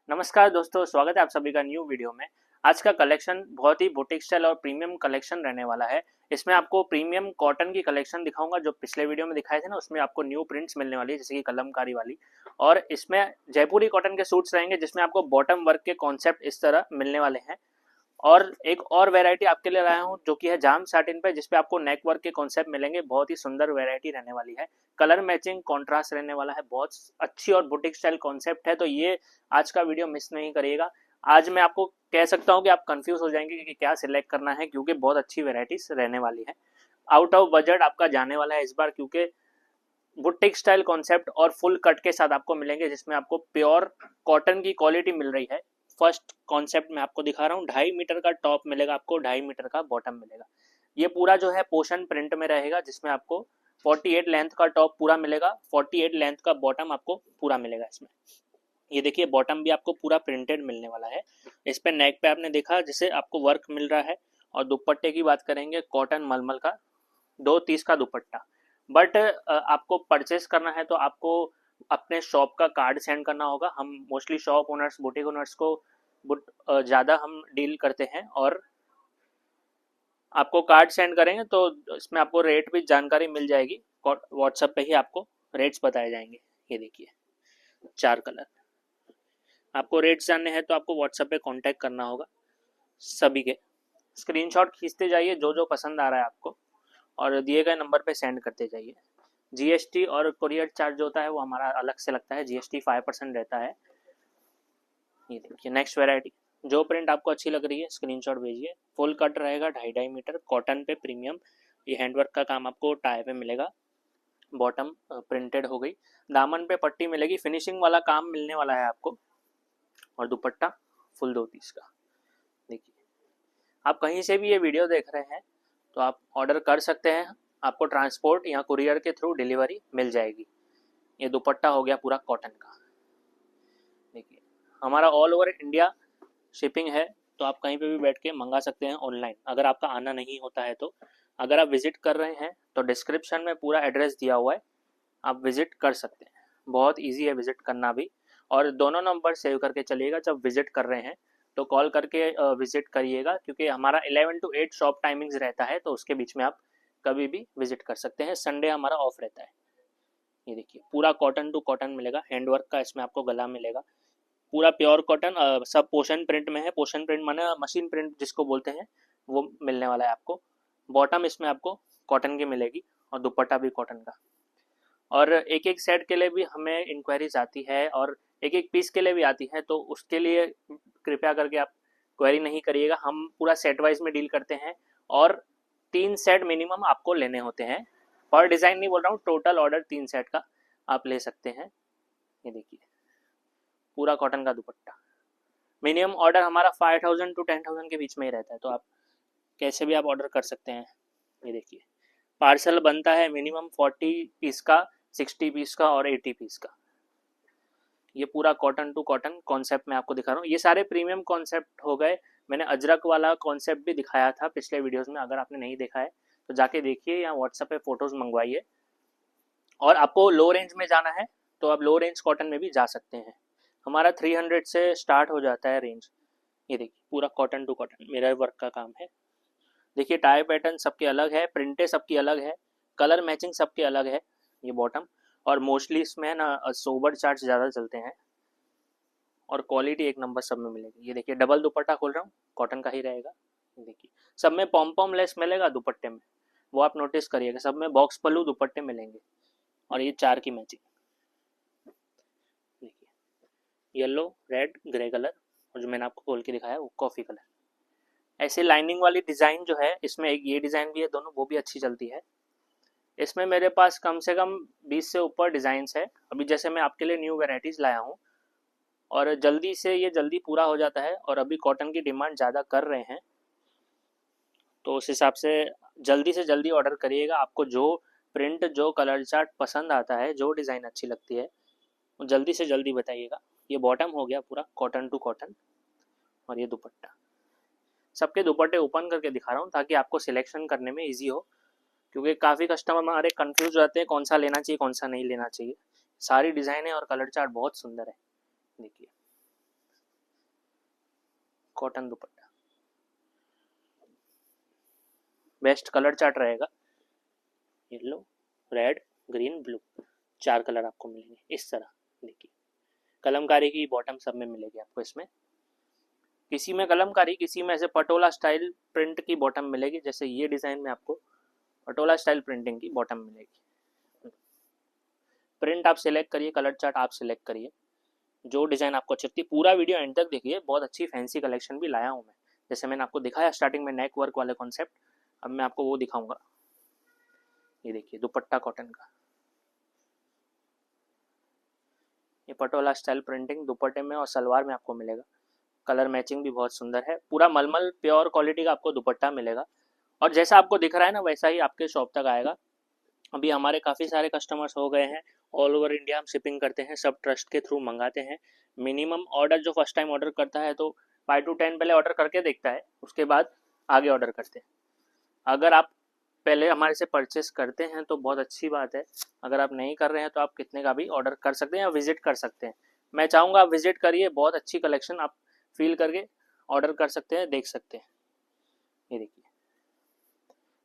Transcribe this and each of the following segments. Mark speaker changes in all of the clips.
Speaker 1: नमस्कार दोस्तों, स्वागत है आप सभी का न्यू वीडियो में। आज का कलेक्शन बहुत ही बुटीक स्टाइल और प्रीमियम कलेक्शन रहने वाला है। इसमें आपको प्रीमियम कॉटन की कलेक्शन दिखाऊंगा। जो पिछले वीडियो में दिखाए थे ना, उसमें आपको न्यू प्रिंट्स मिलने वाली है, जैसे कि कलमकारी वाली। और इसमें जयपुरी कॉटन के सूट्स रहेंगे, जिसमें आपको बॉटम वर्क के कॉन्सेप्ट इस तरह मिलने वाले हैं। और एक और वैरायटी आपके लिए लाया हूँ, जो कि है जाम साटिन पे, जिसपे आपको नेक वर्क के कॉन्सेप्ट मिलेंगे। बहुत ही सुंदर वैरायटी रहने वाली है। कलर मैचिंग कॉन्ट्रास्ट रहने वाला है। बहुत अच्छी और बुटीक स्टाइल कॉन्सेप्ट है, तो ये आज का वीडियो मिस नहीं करिएगा। आज मैं आपको कह सकता हूँ कि आप कंफ्यूज हो जाएंगे कि क्या सिलेक्ट करना है, क्योंकि बहुत अच्छी वेराइटीज रहने वाली है। आउट ऑफ बजट आपका जाने वाला है इस बार, क्योंकि बुटीक स्टाइल कॉन्सेप्ट और फुल कट के साथ आपको मिलेंगे, जिसमें आपको प्योर कॉटन की क्वालिटी मिल रही है। फर्स्ट कॉन्सेप्ट मैं आपको दिखा रहा हूँ। 2.5 मीटर का टॉप मिलेगा आपको, 2.5 मीटर का बॉटम मिलेगा। ये पूरा जो है पोशन प्रिंट में रहेगा, जिसमें आपको 48 लेंथ का टॉप पूरा मिलेगा, 48 लेंथ का बॉटम आपको पूरा मिलेगा। इसमें ये देखिए, बॉटम भी आपको पूरा प्रिंटेड मिलने वाला है। इस पे नेक पे आपने देखा जैसे आपको वर्क मिल रहा है। और दुपट्टे की बात करेंगे, कॉटन मलमल का 2 30 का दुपट्टा। बट आपको परचेस करना है तो आपको अपने शॉप का कार्ड सेंड करना होगा। हम mostly shop owners, boutique owners को ज़्यादा हम डील करते हैं, और आपको कार्ड सेंड करेंगे तो इसमें आपको रेट भी जानकारी मिल जाएगी। व्हाट्सएप पे ही आपको रेट्स बताए जाएंगे। ये देखिए 4 कलर। आपको रेट्स जानने हैं तो आपको व्हाट्सएप पे कांटेक्ट करना होगा। सभी के स्क्रीनशॉट खींचते जाइए, जो जो पसंद आ रहा है आपको, और दिए गए नंबर पे सेंड करते जाइए। जीएसटी और कुरियर चार्ज जो होता है वो हमारा अलग से लगता है। जीएसटी 5% रहता है। ये देखिए नेक्स्ट वेराइटी। जो प्रिंट आपको अच्छी लग रही है स्क्रीनशॉट भेजिए। फुल कट रहेगा, 2.5 2.5 मीटर कॉटन पे प्रीमियम। ये हैंडवर्क का काम आपको टाई पे मिलेगा। बॉटम प्रिंटेड हो गई। दामन पे पट्टी मिलेगी, फिनिशिंग वाला काम मिलने वाला है आपको। और दुपट्टा फुल 2 30 का। देखिए, आप कहीं से भी ये वीडियो देख रहे हैं तो आप ऑर्डर कर सकते हैं। आपको ट्रांसपोर्ट या कुरियर के थ्रू डिलीवरी मिल जाएगी। ये दुपट्टा हो गया पूरा कॉटन का। देखिए, हमारा ऑल ओवर इंडिया शिपिंग है, तो आप कहीं पे भी बैठ के मंगा सकते हैं ऑनलाइन, अगर आपका आना नहीं होता है तो। अगर आप विजिट कर रहे हैं तो डिस्क्रिप्शन में पूरा एड्रेस दिया हुआ है, आप विजिट कर सकते हैं। बहुत ईजी है विजिट करना भी। और दोनों नंबर सेव करके चलिएगा, जब विजिट कर रहे हैं तो कॉल करके विजिट करिएगा, क्योंकि हमारा 11 to 8 शॉप टाइमिंग्स रहता है, तो उसके बीच में आप कभी भी विजिट कर सकते हैं। संडे हमारा ऑफ रहता है। ये देखिए पूरा कॉटन टू कॉटन मिलेगा। हैंडवर्क का इसमें आपको गला मिलेगा। पूरा प्योर कॉटन। सब पोशन प्रिंट में है। पोशन प्रिंट माने मशीन प्रिंट जिसको बोलते हैं, वो मिलने वाला है आपको। बॉटम इसमें आपको कॉटन की मिलेगी, और दुपट्टा भी कॉटन का। और एक एक सेट के लिए भी हमें इंक्वायरीज आती है, और एक एक पीस के लिए भी आती है, तो उसके लिए कृपया करके आप क्वेरी नहीं करिएगा। हम पूरा सेट वाइज में डील करते हैं, और 3 सेट मिनिमम आपको लेने होते हैं। पर डिज़ाइन नहीं बोल रहा हूँ, टोटल ऑर्डर 3 सेट का आप ले सकते हैं। ये देखिए पूरा कॉटन का दुपट्टा। मिनिमम ऑर्डर हमारा 5,000 to 10,000 के बीच में ही रहता है, तो आप कैसे भी आप ऑर्डर कर सकते हैं। ये देखिए पार्सल बनता है मिनिमम 40 पीस का, 60 पीस का और 80 पीस का। ये पूरा कॉटन टू कॉटन कॉन्सेप्ट मैं आपको दिखा रहा हूँ। ये सारे प्रीमियम कॉन्सेप्ट हो गए। मैंने अजरक वाला कॉन्सेप्ट भी दिखाया था पिछले वीडियोस में, अगर आपने नहीं देखा है तो जाके देखिए, या व्हाट्सएप पे फोटोज मंगवाइए। और आपको लो रेंज में जाना है तो आप लो रेंज कॉटन में भी जा सकते हैं। हमारा 300 से स्टार्ट हो जाता है रेंज। ये देखिए पूरा कॉटन टू कॉटन मेरा वर्क का काम है। देखिए टाई पैटर्न सबके अलग है, प्रिंटें सबकी अलग है, कलर मैचिंग सबके अलग है। ये बॉटम। और मोस्टली इसमें ना सोबर चार्ट ज़्यादा चलते हैं, और क्वालिटी एक नंबर सब में मिलेगी। ये देखिए डबल दुपट्टा खोल रहा हूँ, कॉटन का ही रहेगा। देखिए सब में पॉम पॉम लेस मिलेगा दुपट्टे में, वो आप नोटिस करिएगा। सब में बॉक्स पल्लू दुपट्टे मिलेंगे। और ये 4 की मैचिंग। देखिए येलो, रेड, ग्रे कलर, और जो मैंने आपको खोल के दिखाया वो कॉफ़ी कलर। ऐसे लाइनिंग वाली डिज़ाइन जो है, इसमें एक ये डिज़ाइन भी है, दोनों वो भी अच्छी चलती है। इसमें मेरे पास कम से कम 20 से ऊपर डिज़ाइंस है। अभी जैसे मैं आपके लिए न्यू वेराइटीज़ लाया हूँ, और जल्दी से ये जल्दी पूरा हो जाता है, और अभी कॉटन की डिमांड ज़्यादा कर रहे हैं, तो उस हिसाब से जल्दी ऑर्डर करिएगा। आपको जो प्रिंट, जो कलर चार्ट पसंद आता है, जो डिज़ाइन अच्छी लगती है, वो जल्दी से जल्दी बताइएगा। ये बॉटम हो गया पूरा कॉटन टू कॉटन, और ये दुपट्टा। सबके दुपट्टे ओपन करके दिखा रहा हूँ ताकि आपको सिलेक्शन करने में ईजी हो, क्योंकि काफ़ी कस्टमर हमारे कंफ्यूज रहते हैं कौन सा लेना चाहिए कौन सा नहीं लेना चाहिए। सारी डिज़ाइन है और कलर चार्ट बहुत सुंदर है। देखिए cotton dupatta, best colour chart रहेगा, yellow, red, green, blue, 4 colour आपको मिलेंगे इस तरह। देखिए कलमकारी की बॉटम सब में मिलेगी आपको, इसमें किसी में कलमकारी, किसी में ऐसे पटोला स्टाइल प्रिंट की बॉटम मिलेगी, जैसे ये डिज़ाइन में आपको पटोला स्टाइल प्रिंटिंग की बॉटम मिलेगी। प्रिंट आप सिलेक्ट करिए, कलर चार्ट आप सिलेक्ट करिए, जो डिज़ाइन आपको अच्छी लगती है। पूरा वीडियो एंड तक देखिए, बहुत अच्छी फैंसी कलेक्शन भी लाया हूँ मैं, जैसे मैंने आपको दिखाया स्टार्टिंग में नेक वर्क वाले कॉन्सेप्ट, अब मैं आपको वो दिखाऊंगा। ये देखिए दुपट्टा कॉटन का, ये पटोला स्टाइल प्रिंटिंग दुपट्टे में और सलवार में आपको मिलेगा। कलर मैचिंग भी बहुत सुंदर है, पूरा मलमल प्योर क्वालिटी का आपको दुपट्टा मिलेगा, और जैसा आपको दिख रहा है ना वैसा ही आपके शॉप तक आएगा। अभी हमारे काफ़ी सारे कस्टमर्स हो गए हैं, ऑल ओवर इंडिया हम शिपिंग करते हैं, सब ट्रस्ट के थ्रू मंगाते हैं। मिनिमम ऑर्डर जो फर्स्ट टाइम ऑर्डर करता है तो 5 to 10 पहले ऑर्डर करके देखता है, उसके बाद आगे ऑर्डर करते हैं। अगर आप पहले हमारे से परचेस करते हैं तो बहुत अच्छी बात है, अगर आप नहीं कर रहे हैं तो आप कितने का भी ऑर्डर कर सकते हैं या विजिट कर सकते हैं। मैं चाहूँगा आप विजिट करिए, बहुत अच्छी कलेक्शन आप फील करके ऑर्डर कर सकते हैं, देख सकते हैं। ये देखिए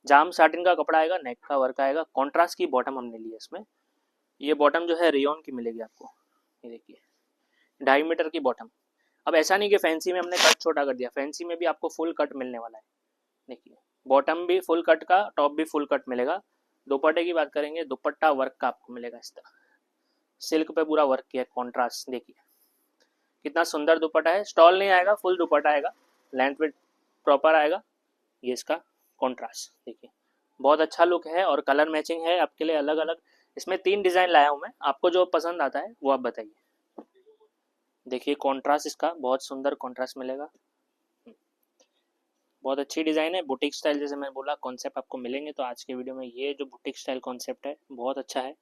Speaker 1: जाम साटिन का कपड़ा आएगा, नेक का वर्क आएगा, कॉन्ट्रास्ट की बॉटम हमने ली है इसमें। ये बॉटम जो है रेयन की मिलेगी आपको, ये देखिए 2.5 मीटर की बॉटम। अब ऐसा नहीं कि फैंसी में हमने कट छोटा कर दिया, फैंसी में भी आपको फुल कट मिलने वाला है। देखिए बॉटम भी फुल कट का, टॉप भी फुल कट मिलेगा। दुपट्टे की बात करेंगे, दुपट्टा वर्क का आपको मिलेगा इस तरह, सिल्क पे पूरा वर्क किया है, कॉन्ट्रास्ट देखिए कितना सुंदर दुपट्टा है। स्टॉल नहीं आएगा, फुल दुपट्टा आएगा, लेंथ विड्थ प्रॉपर आएगा। ये इसका कॉन्ट्रास्ट देखिए, बहुत अच्छा लुक है और कलर मैचिंग है आपके लिए अलग अलग। इसमें 3 डिज़ाइन लाया हूँ मैं, आपको जो पसंद आता है वो आप बताइए। देखिए कॉन्ट्रास्ट इसका बहुत सुंदर कॉन्ट्रास्ट मिलेगा, बहुत अच्छी डिज़ाइन है। बुटीक स्टाइल जैसे मैं बोला कॉन्सेप्ट आपको मिलेंगे, तो आज के वीडियो में ये जो बुटीक स्टाइल कॉन्सेप्ट है बहुत अच्छा है।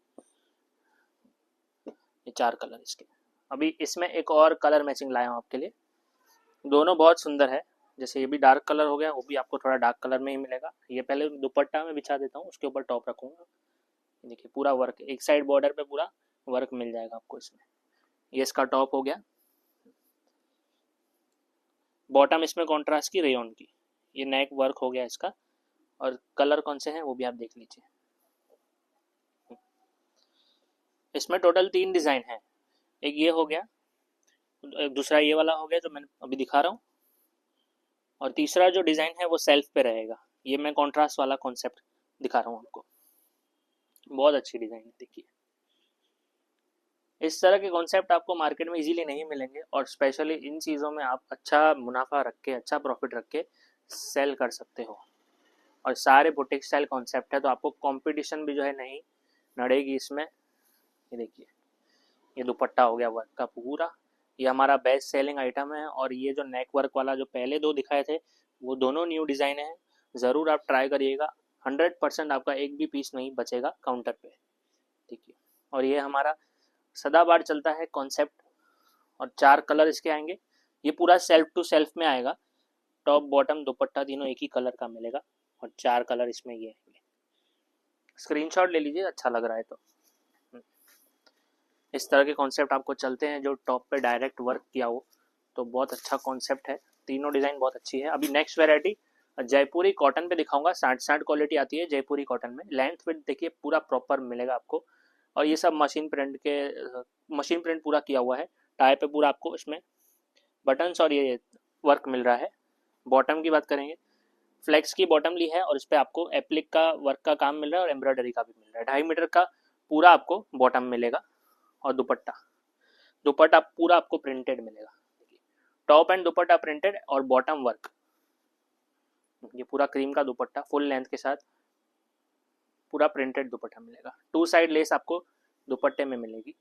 Speaker 1: ये 4 कलर इसके, अभी इसमें एक और कलर मैचिंग लाया हूँ आपके लिए, दोनों बहुत सुंदर है। जैसे ये भी डार्क कलर हो गया, वो भी आपको थोड़ा डार्क कलर में ही मिलेगा। ये पहले दुपट्टा में बिछा देता हूँ, उसके ऊपर टॉप रखूँगा। देखिए पूरा वर्क, एक साइड बॉर्डर पे पूरा वर्क मिल जाएगा आपको इसमें। ये इसका टॉप हो गया, बॉटम इसमें कॉन्ट्रास्ट की रेयन की, ये नेक वर्क हो गया इसका। और कलर कौन से हैं वो भी आप देख लीजिए। इसमें टोटल 3 डिज़ाइन है, एक ये हो गया, एक दूसरा ये वाला हो गया जो मैंने अभी दिखा रहा हूँ, और तीसरा जो डिज़ाइन है वो सेल्फ पे रहेगा। ये मैं कॉन्ट्रास्ट वाला कॉन्सेप्ट दिखा रहा हूँ आपको, बहुत अच्छी डिज़ाइन है। देखिए इस तरह के कॉन्सेप्ट आपको मार्केट में इजीली नहीं मिलेंगे, और स्पेशली इन चीज़ों में आप अच्छा मुनाफा रख के, अच्छा प्रॉफिट रख के सेल कर सकते हो। और सारे बुटीक स्टाइल कॉन्सेप्ट है, तो आपको कंपटीशन भी जो है नहीं नड़ेगी इसमें। ये देखिए ये दुपट्टा हो गया वर्क का पूरा, ये हमारा बेस्ट सेलिंग आइटम है। और ये जो नेक वर्क वाला जो पहले 2 दिखाए थे वो दोनों न्यू डिज़ाइन है, ज़रूर आप ट्राई करिएगा, 100% आपका एक भी पीस नहीं बचेगा काउंटर पे। देखिए और ये हमारा सदाबहार चलता है कॉन्सेप्ट, और 4 कलर इसके आएंगे। ये पूरा सेल्फ टू सेल्फ में आएगा, टॉप बॉटम दुपट्टा तीनों एक ही कलर का मिलेगा, और 4 कलर इसमें ये आएंगे। स्क्रीनशॉट ले लीजिए अच्छा लग रहा है तो। इस तरह के कॉन्सेप्ट आपको चलते हैं जो टॉप पे डायरेक्ट वर्क किया हो, तो बहुत अच्छा कॉन्सेप्ट है, तीनों डिज़ाइन बहुत अच्छी है। अभी नेक्स्ट वेराइटी जयपुरी कॉटन पे दिखाऊंगा, 60 क्वालिटी आती है जयपुरी कॉटन में, लेंथ विड्थ देखिए पूरा प्रॉपर मिलेगा आपको। और ये सब मशीन प्रिंट पूरा किया हुआ है, टाई पे पूरा आपको इसमें बटन्स और ये वर्क मिल रहा है। बॉटम की बात करेंगे, फ्लेक्स की बॉटम ली है, और इस पर आपको एप्लिक का वर्क का काम मिल रहा है और एम्ब्रॉयडरी का भी मिल रहा है। 2.5 मीटर का पूरा आपको बॉटम मिलेगा, और दुपट्टा पूरा आपको प्रिंटेड मिलेगा। टॉप एंड दुपट्टा प्रिंटेड और बॉटम वर्क, ये पूरा क्रीम का दुपट्टा फुल लेंथ के साथ पूरा प्रिंटेड दुपट्टा मिलेगा। 2 साइड लेस आपको दुपट्टे में मिलेगी,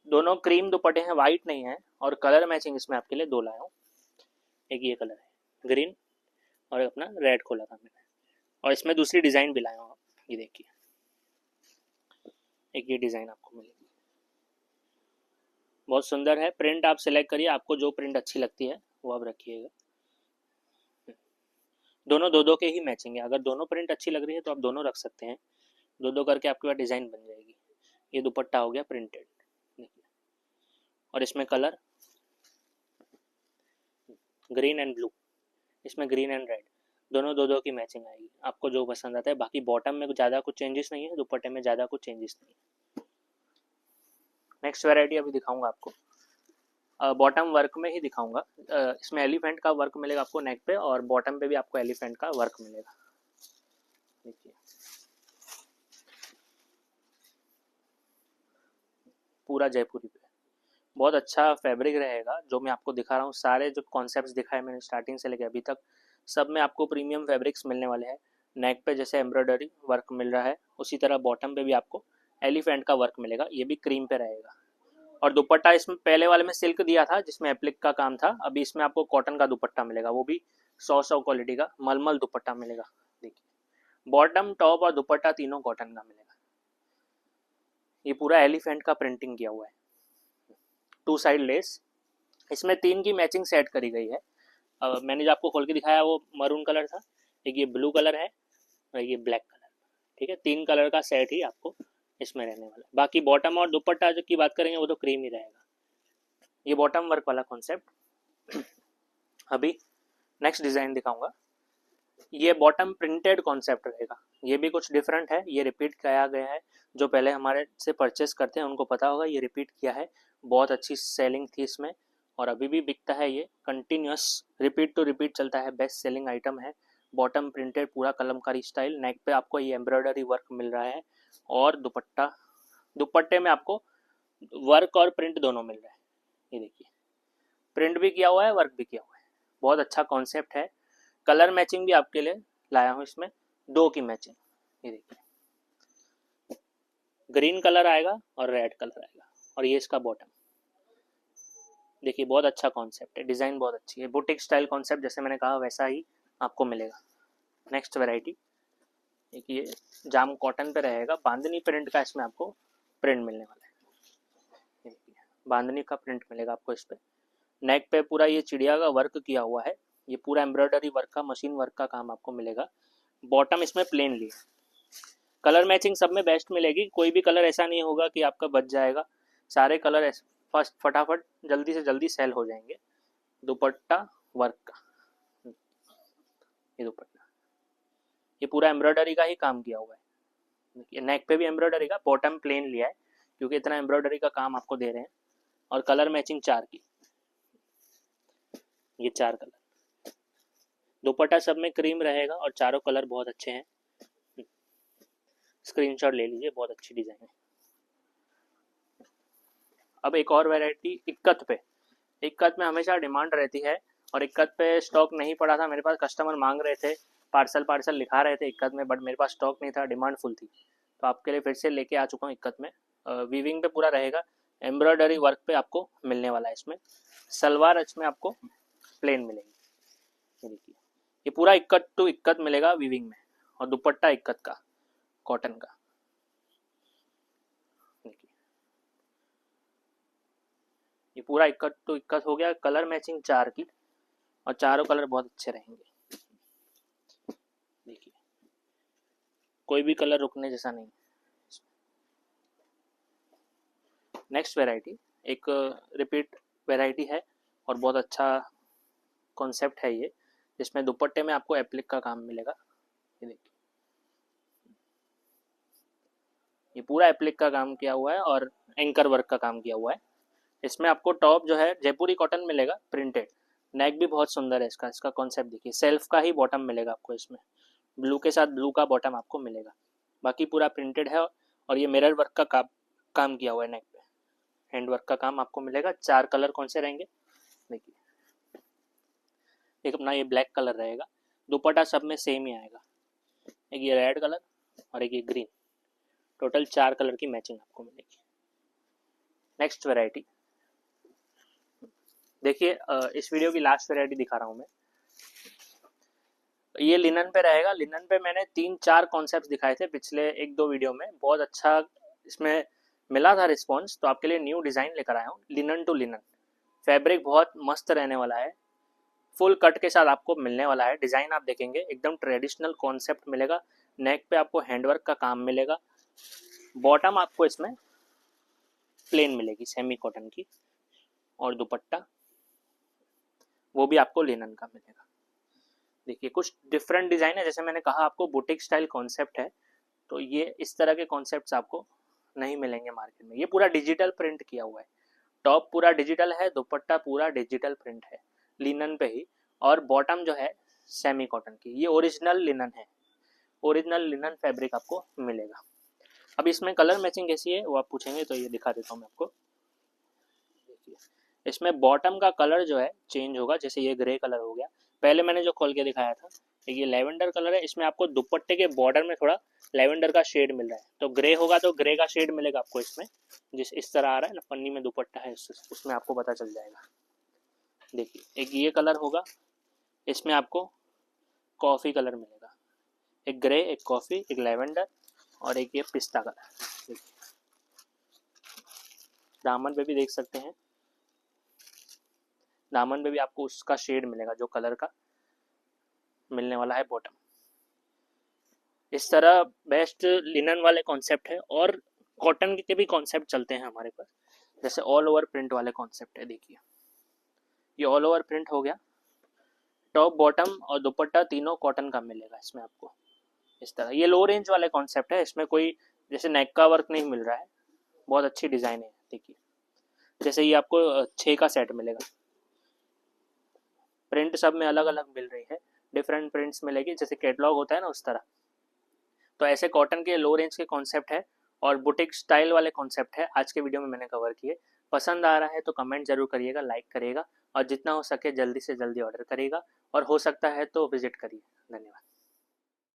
Speaker 1: दोनों क्रीम दुपट्टे हैं, वाइट नहीं है। और कलर मैचिंग इसमें आपके लिए 2 लाया हूँ, एक ये कलर है ग्रीन, और अपना रेड खोला था मैंने, और इसमें दूसरी डिज़ाइन भी लाया हूँ आप, ये देखिए एक ये डिज़ाइन आपको मिलेगी, बहुत सुंदर है। प्रिंट आप सिलेक्ट करिए, आपको जो प्रिंट अच्छी लगती है वो आप रखिएगा। दोनों 2-2 के ही मैचिंग है, अगर दोनों प्रिंट अच्छी लग रही है तो आप दोनों रख सकते हैं, 2-2 करके आपके पास डिज़ाइन बन जाएगी। ये दुपट्टा हो गया प्रिंटेड देखिए, और इसमें कलर ग्रीन एंड ब्लू, इसमें ग्रीन एंड रेड दोनों दो दो की मैचिंग आएगी, आपको जो पसंद आता है। बाकी बॉटम में ज़्यादा कुछ चेंजेस नहीं है, दुपट्टे में ज़्यादा कुछ चेंजेस नहीं है। नेक्स्ट वेराइटी अभी दिखाऊंगा आपको, बॉटम वर्क में ही दिखाऊंगा। इसमें एलिफेंट का वर्क मिलेगा आपको नेक पे, और बॉटम पे भी आपको एलिफेंट का वर्क मिलेगा। देखिए पूरा जयपुरी पे, बहुत अच्छा फैब्रिक रहेगा। जो मैं आपको दिखा रहा हूँ, सारे जो कॉन्सेप्ट्स दिखाए मैंने स्टार्टिंग से लेकर अभी तक, सब में आपको प्रीमियम फैब्रिक्स मिलने वाले हैं। नेक पे जैसे एम्ब्रॉयडरी वर्क मिल रहा है, उसी तरह बॉटम पे भी आपको एलिफेंट का वर्क मिलेगा, ये भी क्रीम पे रहेगा। और दुपट्टा इसमें पहले वाले में सिल्क दिया था जिसमें एप्लिक का काम था, अभी इसमें आपको कॉटन का दुपट्टा मिलेगा, वो भी 100 क्वालिटी का मलमल दुपट्टा मिलेगा। देखिए बॉटम टॉप और दुपट्टा तीनों कॉटन का मिलेगा। ये पूरा एलिफेंट का प्रिंटिंग किया हुआ है, 2 साइड लेस, इसमें 3 की मैचिंग सेट करी गई है। मैंने जो आपको खोल के दिखाया वो मरून कलर था, एक ये ब्लू कलर है और ये ब्लैक कलर। ठीक है, 3 कलर का सेट ही आपको इसमें रहने वाला है। बाकी बॉटम और दुपट्टा जो की बात करेंगे वो तो क्रीम ही रहेगा। ये बॉटम वर्क वाला कॉन्सेप्ट। अभी नेक्स्ट डिज़ाइन दिखाऊंगा, ये बॉटम प्रिंटेड कॉन्सेप्ट रहेगा, ये भी कुछ डिफरेंट है, ये रिपीट किया गया है। जो पहले हमारे से परचेस करते हैं उनको पता होगा, ये रिपीट किया है, बहुत अच्छी सेलिंग थी इसमें और अभी भी बिकता है। ये कंटिन्यूस रिपीट टू रिपीट चलता है, बेस्ट सेलिंग आइटम है। बॉटम प्रिंटेड पूरा कलमकारी स्टाइल, नेक पे आपको ये एम्ब्रॉयडरी वर्क मिल रहा है, और दुपट्टे में आपको वर्क और प्रिंट दोनों मिल रहा है। ये देखिए प्रिंट भी किया हुआ है, वर्क भी किया हुआ है, बहुत अच्छा कॉन्सेप्ट है। कलर मैचिंग भी आपके लिए लाया हूँ इसमें, 2 की मैचिंग। ये देखिए ग्रीन कलर आएगा और रेड कलर आएगा, और ये इसका बॉटम। देखिए बहुत अच्छा कॉन्सेप्ट है, डिज़ाइन बहुत अच्छी है, बुटीक स्टाइल कॉन्सेप्ट जैसे मैंने कहा वैसा ही आपको मिलेगा। नेक्स्ट वेराइटी, एक ये जाम कॉटन पे रहेगा, बांधनी प्रिंट का इसमें आपको प्रिंट मिलने वाला है। बांधनी का प्रिंट मिलेगा आपको इस पर, नेक पे पूरा ये चिड़िया का वर्क किया हुआ है, ये पूरा एम्ब्रॉयडरी वर्क का, मशीन वर्क का काम आपको मिलेगा। बॉटम इसमें प्लेन ली, कलर मैचिंग सब में बेस्ट मिलेगी, कोई भी कलर ऐसा नहीं होगा कि आपका बच जाएगा, सारे कलर फर्स्ट फटाफट जल्दी से जल्दी सेल हो जाएंगे। दुपट्टा वर्क का, ये दुपट्टा ये पूरा एम्ब्रॉयडरी का ही काम किया हुआ है। ये नेक पे भी एम्ब्रॉयडरी का, बॉटम प्लेन लिया है क्योंकि इतना एम्ब्रॉयडरी का काम आपको दे रहे हैं। और कलर मैचिंग 4 की, ये 4 कलर, दुपट्टा सब में क्रीम रहेगा और चारों कलर बहुत अच्छे हैं। स्क्रीनशॉट ले लीजिए, बहुत अच्छी डिज़ाइन है। अब एक और वैरायटी इक्कत पे, इक्कत में हमेशा डिमांड रहती है और इक्कत पे स्टॉक नहीं पड़ा था मेरे पास, कस्टमर मांग रहे थे, पार्सल लिखा रहे थे इक्कत में, बट मेरे पास स्टॉक नहीं था, डिमांड फुल थी, तो आपके लिए फिर से लेके आ चुका हूँ इक्कत में। वीविंग पे पूरा रहेगा, एम्ब्रॉयडरी वर्क पे आपको मिलने वाला है इसमें, सलवार इसमें आपको प्लेन मिलेगी। ये देखिए ये पूरा इक्कत टू इक्कत मिलेगा वीविंग में, और दुपट्टा इक्कत का कॉटन का। देखिए ये पूरा इक्कत टू इक्कत हो गया, कलर मैचिंग 4 की, और चारों कलर बहुत अच्छे रहेंगे। देखिए कोई भी कलर रुकने जैसा नहीं। नेक्स्ट वैरायटी एक रिपीट वैरायटी है और बहुत अच्छा कॉन्सेप्ट है ये, जिसमें दुपट्टे में आपको एप्लिक का काम मिलेगा। ये देखिए ये पूरा एप्लिक का काम किया हुआ है और एंकर वर्क का काम किया हुआ है। इसमें आपको टॉप जो है जयपुरी कॉटन मिलेगा प्रिंटेड, नेक भी बहुत सुंदर है इसका, इसका कॉन्सेप्ट देखिए, सेल्फ का ही बॉटम मिलेगा आपको इसमें, ब्लू के साथ ब्लू का बॉटम आपको मिलेगा, बाकी पूरा प्रिंटेड है। और ये मिरर वर्क का काम किया हुआ है नेक पे, हैंड वर्क का काम आपको मिलेगा। 4 कलर कौन से रहेंगे देखिए, एक अपना ये ब्लैक कलर रहेगा, दुपट्टा सब में सेम ही आएगा, एक ये रेड कलर और एक ये ग्रीन, टोटल 4 कलर की मैचिंग आपको मिलेगी। नेक्स्ट वैरायटी देखिए, इस वीडियो की लास्ट वैरायटी दिखा रहा हूँ मैं, ये लिनन पे रहेगा। लिनन पे मैंने 3-4 कॉन्सेप्ट्स दिखाए थे पिछले 1-2 वीडियो में, बहुत अच्छा इसमें मिला था रिस्पॉन्स, तो आपके लिए न्यू डिज़ाइन लेकर आया हूँ, लिनन टू लिनन। फैब्रिक बहुत मस्त रहने वाला है, फुल कट के साथ आपको मिलने वाला है। डिज़ाइन आप देखेंगे एकदम ट्रेडिशनल कॉन्सेप्ट मिलेगा, नेक पे आपको हैंडवर्क का काम मिलेगा, बॉटम आपको इसमें प्लेन मिलेगी सेमी कॉटन की, और दुपट्टा वो भी आपको लिनन का मिलेगा। देखिए कुछ डिफरेंट डिज़ाइन है, जैसे मैंने कहा आपको बुटीक स्टाइल कॉन्सेप्ट है, तो ये इस तरह के कॉन्सेप्ट्स आपको नहीं मिलेंगे मार्केट में। ये पूरा डिजिटल प्रिंट किया हुआ है, टॉप पूरा डिजिटल है, दुपट्टा पूरा डिजिटल प्रिंट है लिनन पे ही, और बॉटम जो है सेमी कॉटन की। ये ओरिजिनल लिनन है, ओरिजिनल लिनन फैब्रिक आपको मिलेगा। अब इसमें कलर मैचिंग कैसी है वो आप पूछेंगे, तो ये दिखा देता हूँ मैं आपको। देखिए इसमें बॉटम का कलर जो है चेंज होगा, जैसे ये ग्रे कलर हो गया, पहले मैंने जो खोल के दिखाया था ये लेवेंडर कलर है, इसमें आपको दुपट्टे के बॉर्डर में थोड़ा लेवेंडर का शेड मिल रहा है, तो ग्रे होगा तो ग्रे का शेड मिलेगा आपको इसमें, जिस इस तरह आ रहा है ना पन्नी में दुपट्टा है, उसमें आपको पता चल जाएगा। देखिए एक ये कलर होगा, इसमें आपको कॉफ़ी कलर मिलेगा, एक ग्रे, एक कॉफ़ी, एक लेवेंडर और एक ये पिस्ता कलर। दामन पे भी देख सकते हैं, दामन पे भी आपको उसका शेड मिलेगा जो कलर का मिलने वाला है बॉटम। इस तरह बेस्ट लिनन वाले कॉन्सेप्ट है, और कॉटन के भी कॉन्सेप्ट चलते हैं हमारे पास, जैसे ऑल ओवर प्रिंट वाले कॉन्सेप्ट है। देखिए ये ऑल ओवर प्रिंट हो गया, टॉप बॉटम और दुपट्टा तीनों कॉटन का मिलेगा इसमें आपको इस तरह। ये लो रेंज वाले कॉन्सेप्ट है, इसमें कोई जैसे नेक का वर्क नहीं मिल रहा है, बहुत अच्छी डिज़ाइन है। देखिए जैसे ये आपको 6 का सेट मिलेगा, प्रिंट सब में अलग अलग मिल रही है, डिफरेंट प्रिंट्स मिलेगी, जैसे कैटलॉग होता है ना उस तरह। तो ऐसे कॉटन के लो रेंज के कॉन्सेप्ट है और बुटीक स्टाइल वाले कॉन्सेप्ट है आज के वीडियो में मैंने कवर किए। पसंद आ रहा है तो कमेंट जरूर करिएगा, लाइक करिएगा, और जितना हो सके जल्दी से जल्दी ऑर्डर करिएगा, और हो सकता है तो विजिट करिए। धन्यवाद।